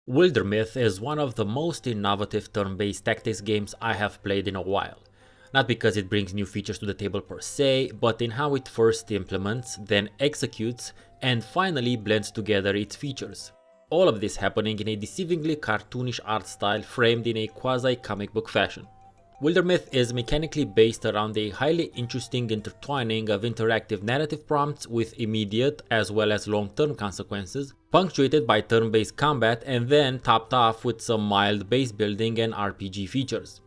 Wildermyth is one of the most innovative turn-based tactics games I have played in a while. Not because it brings new features to the table per se, but in how it first implements, then executes, and finally blends together its features. All of this happening in a deceivingly cartoonish art style framed in a quasi-comic book fashion. Wildermyth is mechanically based around a highly interesting intertwining of interactive narrative prompts with immediate as well as long-term consequences, punctuated by turn-based combat and then topped off with some mild base building and RPG features.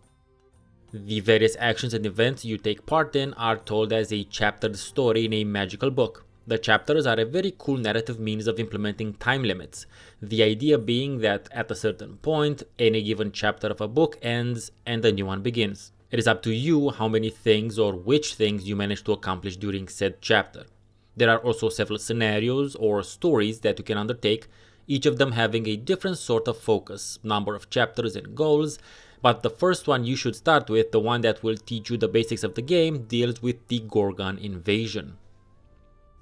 The various actions and events you take part in are told as a chaptered story in a magical book. The chapters are a very cool narrative means of implementing time limits, the idea being that at a certain point, any given chapter of a book ends and a new one begins. It is up to you how many things or which things you manage to accomplish during said chapter. There are also several scenarios or stories that you can undertake, each of them having a different sort of focus, number of chapters and goals, but the first one you should start with, the one that will teach you the basics of the game, deals with the Gorgon invasion.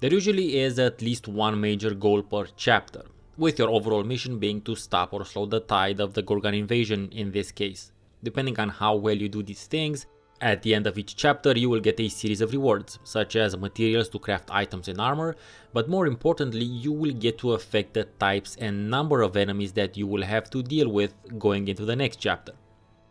There usually is at least one major goal per chapter, with your overall mission being to stop or slow the tide of the Gorgon invasion in this case. Depending on how well you do these things, at the end of each chapter you will get a series of rewards, such as materials to craft items and armor, but more importantly you will get to affect the types and number of enemies that you will have to deal with going into the next chapter.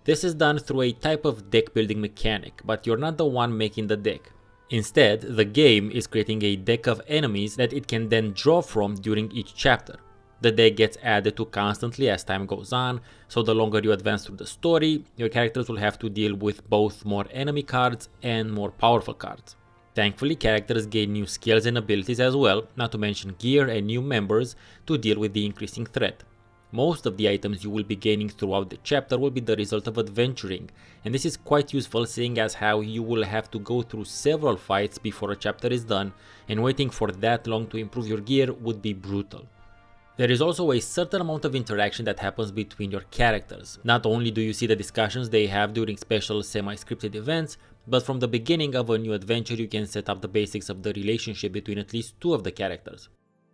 This is done through a type of deck building mechanic, but you're not the one making the deck. Instead, the game is creating a deck of enemies that it can then draw from during each chapter. The deck gets added to constantly as time goes on, so the longer you advance through the story, your characters will have to deal with both more enemy cards and more powerful cards. Thankfully, characters gain new skills and abilities as well, not to mention gear and new members to deal with the increasing threat. Most of the items you will be gaining throughout the chapter will be the result of adventuring, and this is quite useful seeing as how you will have to go through several fights before a chapter is done, and waiting for that long to improve your gear would be brutal. There is also a certain amount of interaction that happens between your characters. Not only do you see the discussions they have during special semi-scripted events, but from the beginning of a new adventure you can set up the basics of the relationship between at least two of the characters.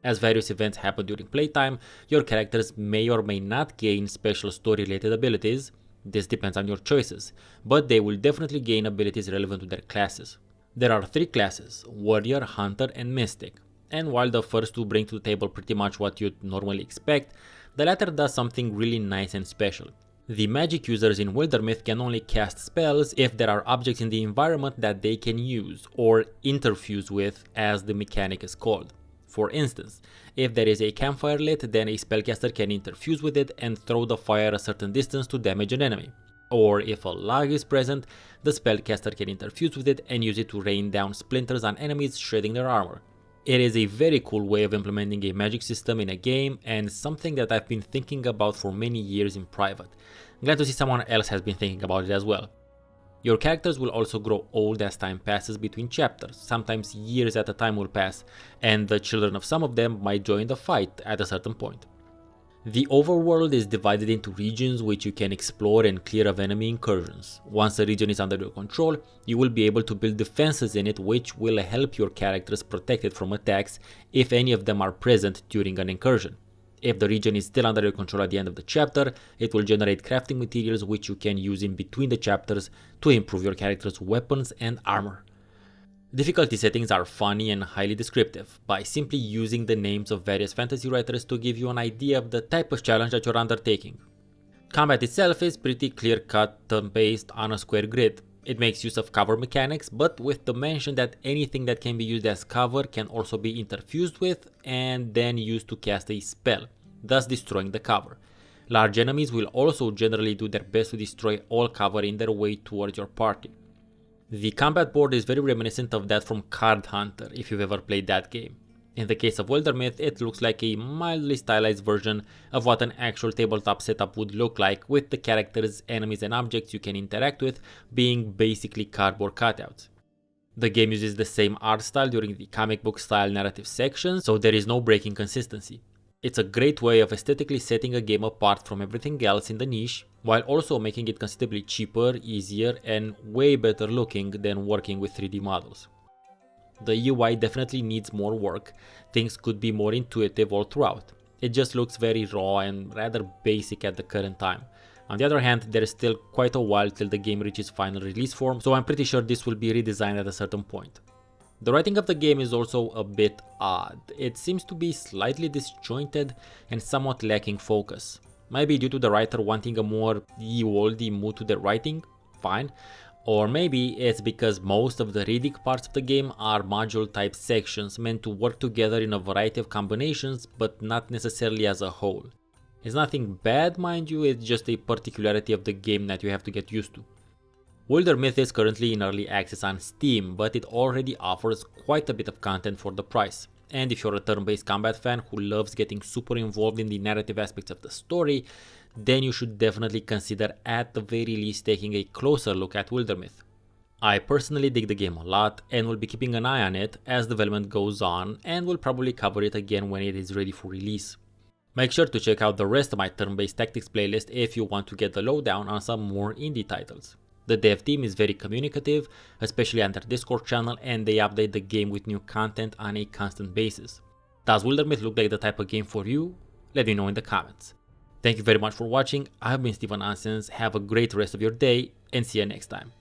As various events happen during playtime, your characters may or may not gain special story-related abilities. This depends on your choices, but they will definitely gain abilities relevant to their classes. There are three classes: Warrior, Hunter, and Mystic, and while the first two bring to the table pretty much what you'd normally expect, the latter does something really nice and special. The magic users in Wildermyth can only cast spells if there are objects in the environment that they can use, or interfuse with, as the mechanic is called. For instance, if there is a campfire lit, then a spellcaster can interfuse with it and throw the fire a certain distance to damage an enemy. Or if a log is present, the spellcaster can interfuse with it and use it to rain down splinters on enemies, shredding their armor. It is a very cool way of implementing a magic system in a game, and something that I've been thinking about for many years in private. I'm glad to see someone else has been thinking about it as well. Your characters will also grow old as time passes between chapters, sometimes years at a time will pass, and the children of some of them might join the fight at a certain point. The overworld is divided into regions which you can explore and clear of enemy incursions. Once a region is under your control, you will be able to build defenses in it which will help your characters protect it from attacks if any of them are present during an incursion. If the region is still under your control at the end of the chapter, it will generate crafting materials which you can use in between the chapters to improve your character's weapons and armor. Difficulty settings are funny and highly descriptive, by simply using the names of various fantasy writers to give you an idea of the type of challenge that you're undertaking. Combat itself is pretty clear-cut, turn-based on a square grid. It makes use of cover mechanics, but with the mention that anything that can be used as cover can also be interfused with and then used to cast a spell, thus destroying the cover. Large enemies will also generally do their best to destroy all cover in their way towards your party. The combat board is very reminiscent of that from Card Hunter, if you've ever played that game. In the case of Wildermyth, it looks like a mildly stylized version of what an actual tabletop setup would look like, with the characters, enemies and objects you can interact with being basically cardboard cutouts. The game uses the same art style during the comic book style narrative section, so there is no breaking consistency. It's a great way of aesthetically setting a game apart from everything else in the niche, while also making it considerably cheaper, easier and way better looking than working with 3D models. The UI definitely needs more work, things could be more intuitive all throughout. It just looks very raw and rather basic at the current time. On the other hand, there is still quite a while till the game reaches final release form, so I'm pretty sure this will be redesigned at a certain point. The writing of the game is also a bit odd. It seems to be slightly disjointed and somewhat lacking focus. Maybe due to the writer wanting a more ye-olde mood to their writing, fine. Or maybe it's because most of the reading parts of the game are module type sections meant to work together in a variety of combinations, but not necessarily as a whole. It's nothing bad, mind you, it's just a particularity of the game that you have to get used to. Wildermyth is currently in early access on Steam, but it already offers quite a bit of content for the price. And if you're a turn-based combat fan who loves getting super involved in the narrative aspects of the story, then you should definitely consider at the very least taking a closer look at Wildermyth. I personally dig the game a lot and will be keeping an eye on it as development goes on, and will probably cover it again when it is ready for release. Make sure to check out the rest of my turn-based tactics playlist if you want to get the lowdown on some more indie titles. The dev team is very communicative, especially on their Discord channel, and they update the game with new content on a constant basis. Does Wildermyth look like the type of game for you? Let me know in the comments. Thank you very much for watching. I have been Steven Ansens, have a great rest of your day, and see you next time.